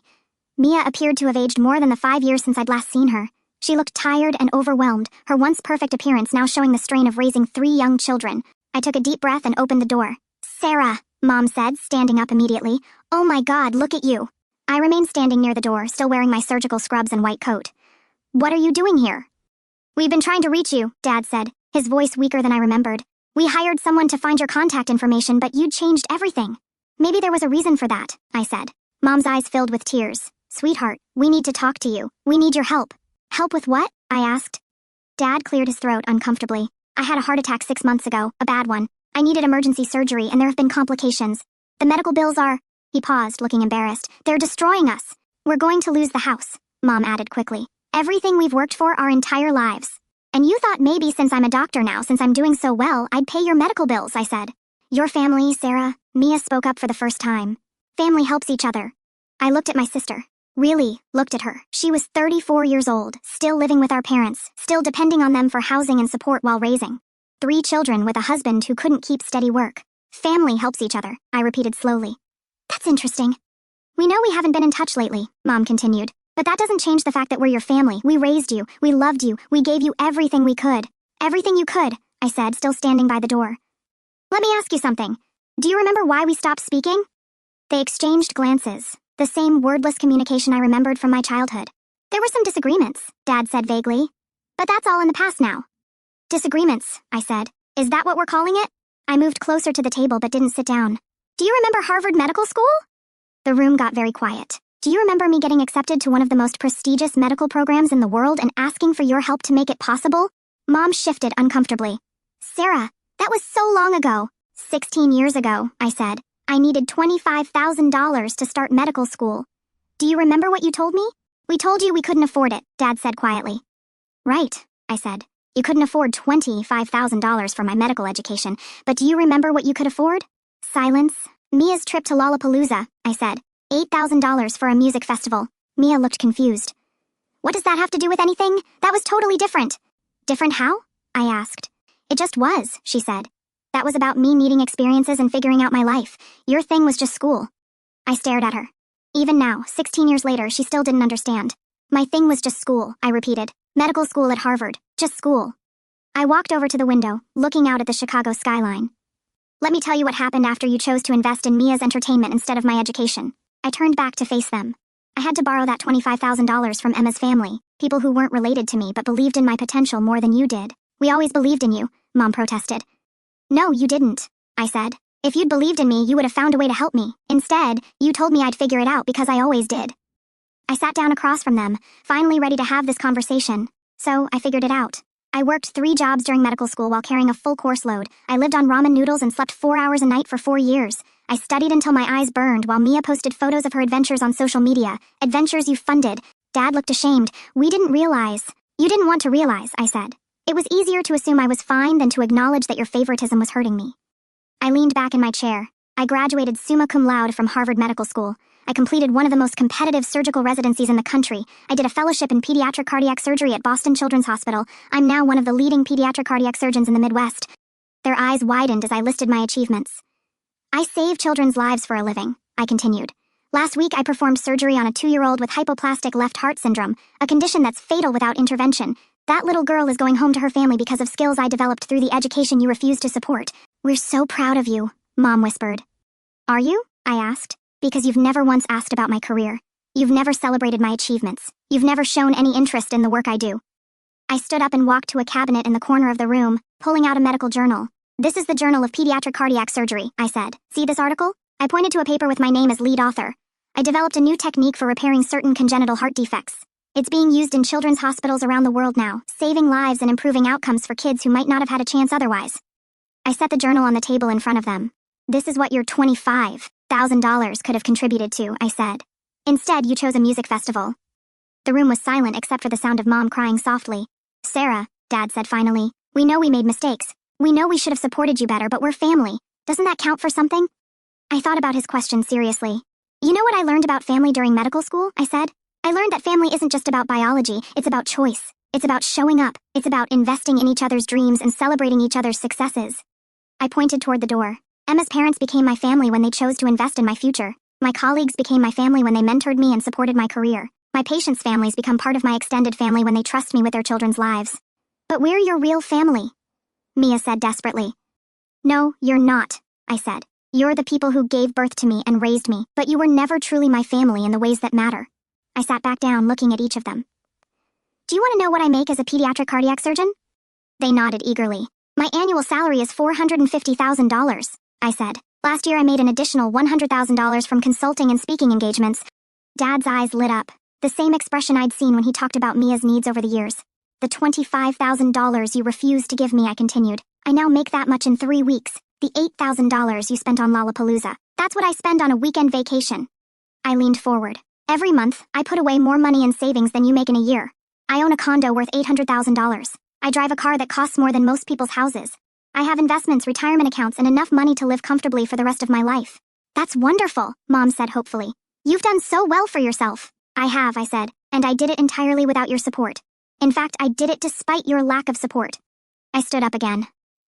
Mia appeared to have aged more than the 5 years since I'd last seen her. She looked tired and overwhelmed, her once perfect appearance now showing the strain of raising 3 young children. I took a deep breath and opened the door. "Sarah," Mom said, standing up immediately. "Oh my God, look at you." I remained standing near the door, still wearing my surgical scrubs and white coat. "What are you doing here?" "We've been trying to reach you," Dad said, his voice weaker than I remembered. "We hired someone to find your contact information, but you'd changed everything." "Maybe there was a reason for that," I said. Mom's eyes filled with tears. "Sweetheart, we need to talk to you. We need your help." "Help with what?" I asked. Dad cleared his throat uncomfortably. "I had a heart attack 6 months ago, a bad one. I needed emergency surgery and there have been complications. The medical bills are..." He paused, looking embarrassed. "They're destroying us. We're going to lose the house," Mom added quickly. "Everything we've worked for our entire lives. And you thought maybe since I'm a doctor now, since I'm doing so well, I'd pay your medical bills," I said. "Your family, Sarah," Mia spoke up for the first time. "Family helps each other." I looked at my sister. Really, looked at her. She was 34 years old, still living with our parents, still depending on them for housing and support while raising 3 children with a husband who couldn't keep steady work. "Family helps each other," I repeated slowly. "That's interesting." "We know we haven't been in touch lately," Mom continued. "But that doesn't change the fact that we're your family. We raised you. We loved you. We gave you everything we could." "Everything you could," I said, still standing by the door. "Let me ask you something. Do you remember why we stopped speaking?" They exchanged glances, the same wordless communication I remembered from my childhood. "There were some disagreements," Dad said vaguely. "But that's all in the past now." "Disagreements," I said. "Is that what we're calling it?" I moved closer to the table but didn't sit down. "Do you remember Harvard Medical School?" The room got very quiet. "Do you remember me getting accepted to one of the most prestigious medical programs in the world and asking for your help to make it possible?" Mom shifted uncomfortably. "Sarah, that was so long ago." 16 years ago, I said. "I needed $25,000 to start medical school. Do you remember what you told me?" "We told you we couldn't afford it," Dad said quietly. "Right," I said. "You couldn't afford $25,000 for my medical education, but do you remember what you could afford?" Silence. "Mia's trip to Lollapalooza," I said. $8,000 for a music festival. Mia looked confused. "What does that have to do with anything? That was totally different." "Different how?" I asked. "It just was," she said. "That was about me needing experiences and figuring out my life. Your thing was just school." I stared at her. Even now, 16 years later, she still didn't understand. "My thing was just school," I repeated. "Medical school at Harvard. Just school." I walked over to the window, looking out at the Chicago skyline. "Let me tell you what happened after you chose to invest in Mia's entertainment instead of my education." I turned back to face them. "I had to borrow that $25,000 from Emma's family, people who weren't related to me but believed in my potential more than you did." "We always believed in you," Mom protested. "No, you didn't," I said. "If you'd believed in me, you would have found a way to help me. Instead, you told me I'd figure it out because I always did." I sat down across from them, finally ready to have this conversation. So I figured it out. I worked 3 jobs during medical school while carrying a full course load. I lived on ramen noodles and slept 4 hours a night for 4 years. I studied until my eyes burned while Mia posted photos of her adventures on social media. Adventures you funded. Dad looked ashamed. "We didn't realize." "You didn't want to realize," I said. "It was easier to assume I was fine than to acknowledge that your favoritism was hurting me." I leaned back in my chair. I graduated summa cum laude from Harvard Medical School. I completed one of the most competitive surgical residencies in the country. I did a fellowship in pediatric cardiac surgery at Boston Children's Hospital. I'm now one of the leading pediatric cardiac surgeons in the Midwest. Their eyes widened as I listed my achievements. I save children's lives for a living, I continued. Last week I performed surgery on a 2-year-old with hypoplastic left heart syndrome, a condition that's fatal without intervention. That little girl is going home to her family because of skills I developed through the education you refused to support. We're so proud of you, Mom whispered. Are you? I asked. Because you've never once asked about my career. You've never celebrated my achievements. You've never shown any interest in the work I do. I stood up and walked to a cabinet in the corner of the room, pulling out a medical journal. This is the Journal of Pediatric Cardiac Surgery, I said. See this article? I pointed to a paper with my name as lead author. I developed a new technique for repairing certain congenital heart defects. It's being used in children's hospitals around the world now, saving lives and improving outcomes for kids who might not have had a chance otherwise. I set the journal on the table in front of them. This is what your $25,000 could have contributed to, I said. Instead, you chose a music festival. The room was silent except for the sound of Mom crying softly. Sarah, Dad said finally, we know we made mistakes. We know we should have supported you better, but we're family. Doesn't that count for something? I thought about his question seriously. You know what I learned about family during medical school? I said. I learned that family isn't just about biology, it's about choice. It's about showing up. It's about investing in each other's dreams and celebrating each other's successes. I pointed toward the door. Emma's parents became my family when they chose to invest in my future. My colleagues became my family when they mentored me and supported my career. My patients' families become part of my extended family when they trust me with their children's lives. But we're your real family, Mia said desperately. No, you're not, I said. You're the people who gave birth to me and raised me, but you were never truly my family in the ways that matter. I sat back down looking at each of them. Do you want to know what I make as a pediatric cardiac surgeon? They nodded eagerly. My annual salary is $450,000, I said. Last year I made an additional $100,000 from consulting and speaking engagements. Dad's eyes lit up, the same expression I'd seen when he talked about Mia's needs over the years. The $25,000 you refused to give me, I continued. I now make that much in 3 weeks. The $8,000 you spent on Lollapalooza. That's what I spend on a weekend vacation. I leaned forward. Every month, I put away more money in savings than you make in a year. I own a condo worth $800,000. I drive a car that costs more than most people's houses. I have investments, retirement accounts, and enough money to live comfortably for the rest of my life. That's wonderful, Mom said hopefully. You've done so well for yourself. I have, I said, and I did it entirely without your support. In fact, I did it despite your lack of support. I stood up again.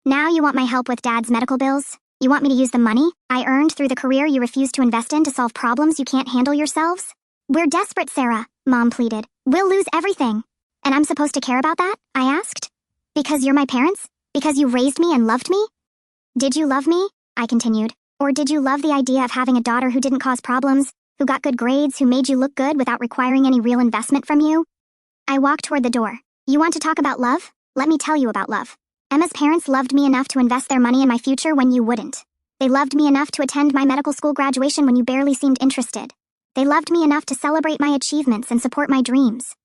Now you want my help with Dad's medical bills? You want me to use the money I earned through the career you refused to invest in to solve problems you can't handle yourselves? We're desperate, Sarah, Mom pleaded. We'll lose everything. And I'm supposed to care about that? I asked. Because you're my parents? Because you raised me and loved me? Did you love me? I continued. Or did you love the idea of having a daughter who didn't cause problems, who got good grades, who made you look good without requiring any real investment from you? I walked toward the door. You want to talk about love? Let me tell you about love. Emma's parents loved me enough to invest their money in my future when you wouldn't. They loved me enough to attend my medical school graduation when you barely seemed interested. They loved me enough to celebrate my achievements and support my dreams.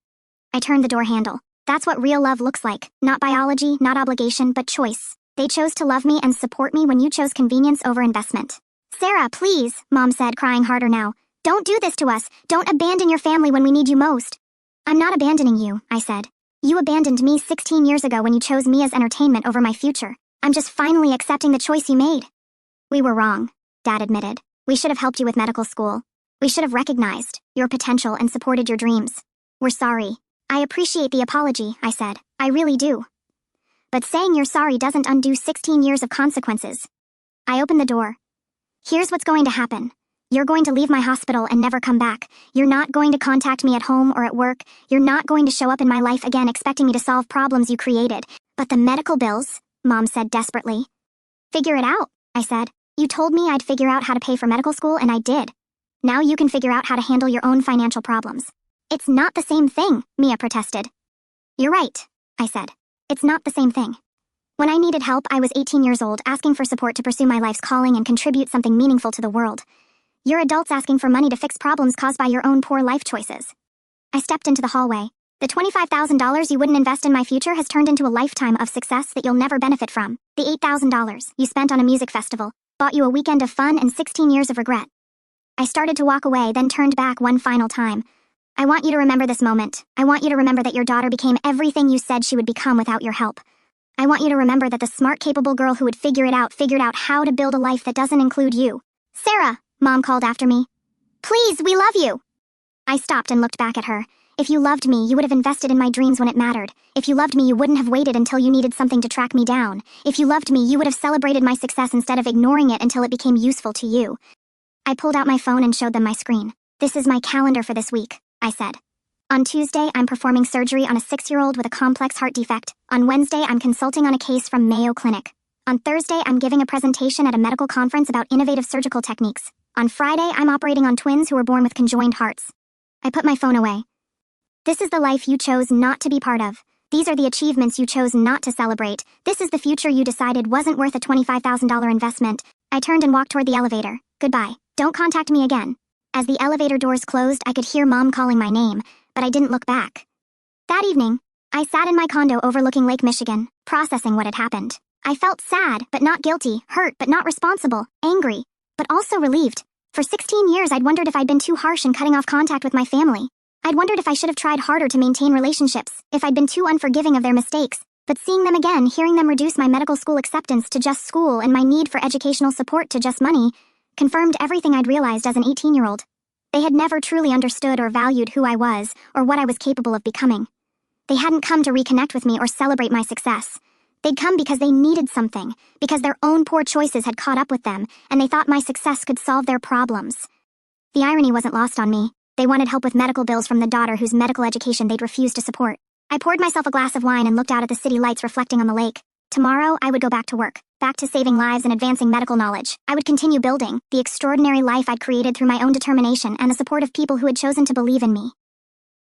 I turned the door handle. That's what real love looks like. Not biology, not obligation, but choice. They chose to love me and support me when you chose convenience over investment. Sarah, please, Mom said, crying harder now. Don't do this to us. Don't abandon your family when we need you most. I'm not abandoning you, I said. You abandoned me 16 years ago when you chose me as entertainment over my future. I'm just finally accepting the choice you made. We were wrong, Dad admitted. We should have helped you with medical school. We should have recognized your potential and supported your dreams. We're sorry. I appreciate the apology, I said. I really do. But saying you're sorry doesn't undo 16 years of consequences. I opened the door. Here's what's going to happen. You're going to leave my hospital and never come back. You're not going to contact me at home or at work. You're not going to show up in my life again expecting me to solve problems you created. But the medical bills, Mom said desperately. Figure it out, I said. You told me I'd figure out how to pay for medical school, and I did. Now you can figure out how to handle your own financial problems. It's not the same thing, Mia protested. You're right, I said. It's not the same thing. When I needed help, I was 18 years old, asking for support to pursue my life's calling and contribute something meaningful to the world. You're adults asking for money to fix problems caused by your own poor life choices. I stepped into the hallway. The $25,000 you wouldn't invest in my future has turned into a lifetime of success that you'll never benefit from. The $8,000 you spent on a music festival bought you a weekend of fun and 16 years of regret. I started to walk away, then turned back one final time. I want you to remember this moment. I want you to remember that your daughter became everything you said she would become without your help. I want you to remember that the smart, capable girl who would figured out how to build a life that doesn't include you. Sarah, Mom called after me. Please, we love you. I stopped and looked back at her. If you loved me, you would have invested in my dreams when it mattered. If you loved me, you wouldn't have waited until you needed something to track me down. If you loved me, you would have celebrated my success instead of ignoring it until it became useful to you. I pulled out my phone and showed them my screen. This is my calendar for this week, I said. On Tuesday, I'm performing surgery on a 6-year-old with a complex heart defect. On Wednesday, I'm consulting on a case from Mayo Clinic. On Thursday, I'm giving a presentation at a medical conference about innovative surgical techniques. On Friday, I'm operating on twins who were born with conjoined hearts. I put my phone away. This is the life you chose not to be part of. These are the achievements you chose not to celebrate. This is the future you decided wasn't worth a $25,000 investment. I turned and walked toward the elevator. Goodbye. Don't contact me again. As the elevator doors closed, I could hear Mom calling my name, but I didn't look back. That evening, I sat in my condo overlooking Lake Michigan, processing what had happened. I felt sad, but not guilty, hurt, but not responsible, angry, but also relieved. For 16 years, I'd wondered if I'd been too harsh in cutting off contact with my family. I'd wondered if I should have tried harder to maintain relationships, if I'd been too unforgiving of their mistakes. But seeing them again, hearing them reduce my medical school acceptance to just school and my need for educational support to just money, confirmed everything I'd realized as an 18-year-old. They had never truly understood or valued who I was or what I was capable of becoming. They hadn't come to reconnect with me or celebrate my success. They'd come because they needed something, because their own poor choices had caught up with them, and they thought my success could solve their problems. The irony wasn't lost on me. They wanted help with medical bills from the daughter whose medical education they'd refused to support. I poured myself a glass of wine and looked out at the city lights reflecting on the lake. Tomorrow, I would go back to work, back to saving lives and advancing medical knowledge. I would continue building the extraordinary life I'd created through my own determination and the support of people who had chosen to believe in me.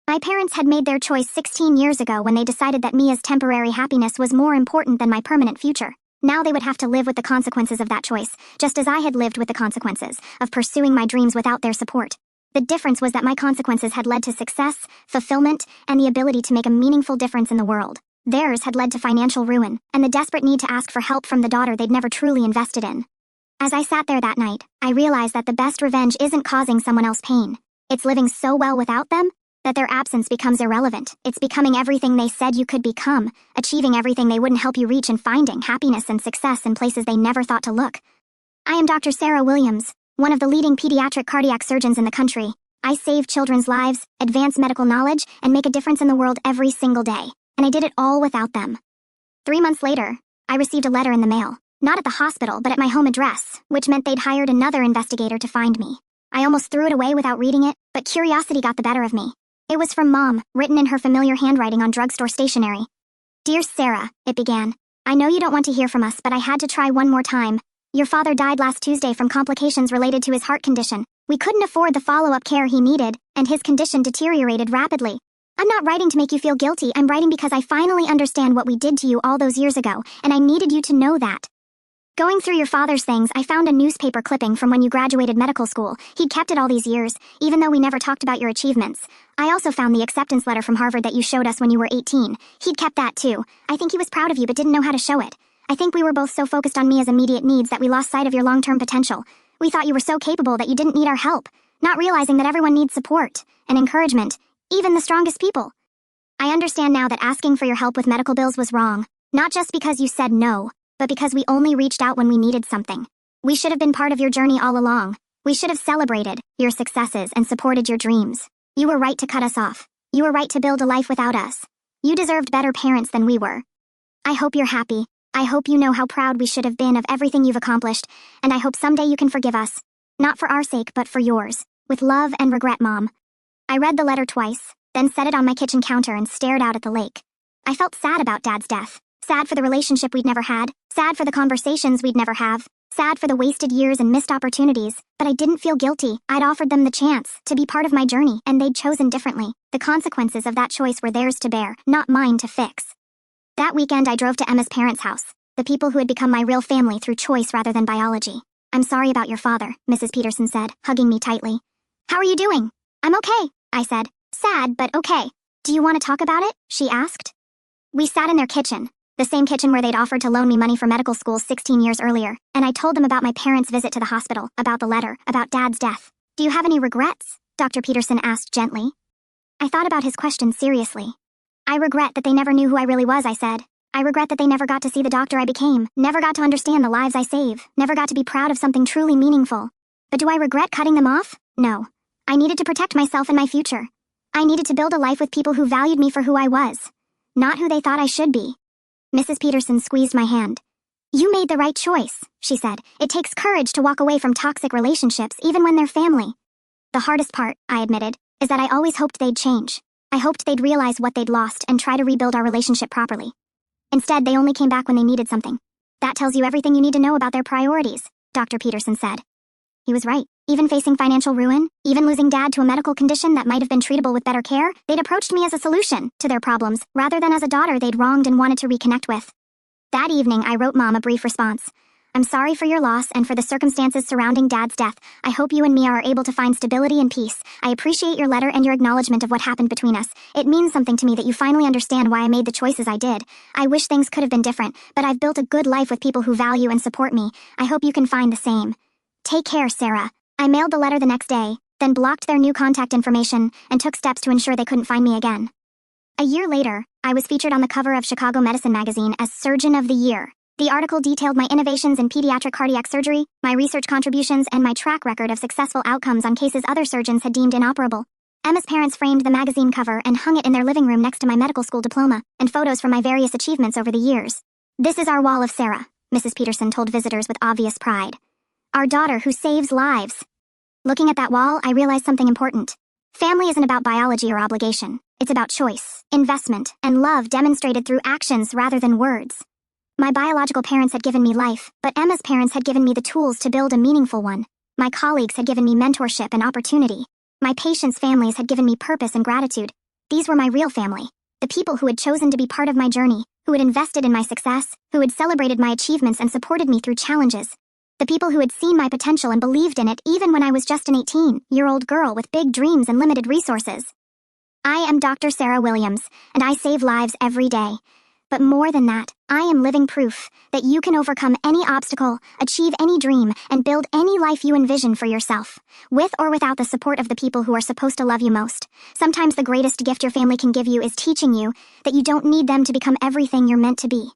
My parents had made their choice 16 years ago when they decided that Mia's temporary happiness was more important than my permanent future. Now they would have to live with the consequences of that choice, just as I had lived with the consequences of pursuing my dreams without their support. The difference was that my consequences had led to success, fulfillment, and the ability to make a meaningful difference in the world. Theirs had led to financial ruin, and the desperate need to ask for help from the daughter they'd never truly invested in. As I sat there that night, I realized that the best revenge isn't causing someone else pain. It's living so well without them that their absence becomes irrelevant. It's becoming everything they said you could become, achieving everything they wouldn't help you reach, and finding happiness and success in places they never thought to look. I am Dr. Sarah Williams, one of the leading pediatric cardiac surgeons in the country. I save children's lives, advance medical knowledge, and make a difference in the world every single day. And I did it all without them. 3 months later, I received a letter in the mail. Not at the hospital, but at my home address, which meant they'd hired another investigator to find me. I almost threw it away without reading it, but curiosity got the better of me. It was from Mom, written in her familiar handwriting on drugstore stationery. Dear Sarah, it began. I know you don't want to hear from us, but I had to try one more time. Your father died last Tuesday from complications related to his heart condition. We couldn't afford the follow-up care he needed, and his condition deteriorated rapidly. I'm not writing to make you feel guilty. I'm writing because I finally understand what we did to you all those years ago, and I needed you to know that. Going through your father's things, I found a newspaper clipping from when you graduated medical school. He'd kept it all these years, even though we never talked about your achievements. I also found the acceptance letter from Harvard that you showed us when you were 18. He'd kept that too. I think he was proud of you but didn't know how to show it. I think we were both so focused on Mia's immediate needs that we lost sight of your long-term potential. We thought you were so capable that you didn't need our help, not realizing that everyone needs support and encouragement, even the strongest people. I understand now that asking for your help with medical bills was wrong, not just because you said no, but because we only reached out when we needed something. We should have been part of your journey all along. We should have celebrated your successes and supported your dreams. You were right to cut us off. You were right to build a life without us. You deserved better parents than we were. I hope you're happy. I hope you know how proud we should have been of everything you've accomplished, and I hope someday you can forgive us. Not for our sake, but for yours. With love and regret, Mom. I read the letter twice, then set it on my kitchen counter and stared out at the lake. I felt sad about Dad's death. Sad for the relationship we'd never had. Sad for the conversations we'd never have. Sad for the wasted years and missed opportunities. But I didn't feel guilty. I'd offered them the chance to be part of my journey, and they'd chosen differently. The consequences of that choice were theirs to bear, not mine to fix. That weekend I drove to Emma's parents' house, the people who had become my real family through choice rather than biology. I'm sorry about your father, Mrs. Peterson said, hugging me tightly. How are you doing? I'm okay, I said. Sad, but okay. Do you want to talk about it? She asked. We sat in their kitchen, the same kitchen where they'd offered to loan me money for medical school 16 years earlier, and I told them about my parents' visit to the hospital, about the letter, about Dad's death. Do you have any regrets? Dr. Peterson asked gently. I thought about his question seriously. I regret that they never knew who I really was, I said. I regret that they never got to see the doctor I became, never got to understand the lives I save, never got to be proud of something truly meaningful. But do I regret cutting them off? No. I needed to protect myself and my future. I needed to build a life with people who valued me for who I was, not who they thought I should be. Mrs. Peterson squeezed my hand. You made the right choice, she said. It takes courage to walk away from toxic relationships, even when they're family. The hardest part, I admitted, is that I always hoped they'd change. I hoped they'd realize what they'd lost and try to rebuild our relationship properly. Instead, they only came back when they needed something. That tells you everything you need to know about their priorities, Dr. Peterson said. He was right. Even facing financial ruin, even losing Dad to a medical condition that might have been treatable with better care, they'd approached me as a solution to their problems, rather than as a daughter they'd wronged and wanted to reconnect with. That evening, I wrote Mom a brief response. I'm sorry for your loss and for the circumstances surrounding Dad's death. I hope you and me are able to find stability and peace. I appreciate your letter and your acknowledgement of what happened between us. It means something to me that you finally understand why I made the choices I did. I wish things could have been different, but I've built a good life with people who value and support me. I hope you can find the same. Take care, Sarah. I mailed the letter the next day, then blocked their new contact information and took steps to ensure they couldn't find me again. A year later, I was featured on the cover of Chicago Medicine magazine as Surgeon of the Year. The article detailed my innovations in pediatric cardiac surgery, my research contributions, and my track record of successful outcomes on cases other surgeons had deemed inoperable. Emma's parents framed the magazine cover and hung it in their living room next to my medical school diploma and photos from my various achievements over the years. This is our wall of Sarah, Mrs. Peterson told visitors with obvious pride. Our daughter who saves lives. Looking at that wall, I realized something important. Family isn't about biology or obligation. It's about choice, investment, and love demonstrated through actions rather than words. My biological parents had given me life, but Emma's parents had given me the tools to build a meaningful one. My colleagues had given me mentorship and opportunity. My patients' families had given me purpose and gratitude. These were my real family. The people who had chosen to be part of my journey, who had invested in my success, who had celebrated my achievements and supported me through challenges. The people who had seen my potential and believed in it even when I was just an 18-year-old girl with big dreams and limited resources. I am Dr. Sarah Williams, and I save lives every day. But more than that, I am living proof that you can overcome any obstacle, achieve any dream, and build any life you envision for yourself, with or without the support of the people who are supposed to love you most. Sometimes the greatest gift your family can give you is teaching you that you don't need them to become everything you're meant to be.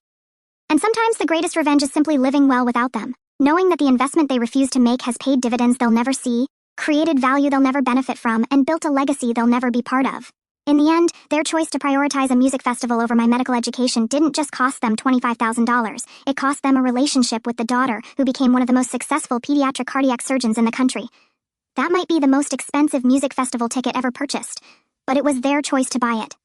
And sometimes the greatest revenge is simply living well without them, knowing that the investment they refuse to make has paid dividends they'll never see, created value they'll never benefit from, and built a legacy they'll never be part of. In the end, their choice to prioritize a music festival over my medical education didn't just cost them $25,000. It cost them a relationship with the daughter who became one of the most successful pediatric cardiac surgeons in the country. That might be the most expensive music festival ticket ever purchased, but it was their choice to buy it.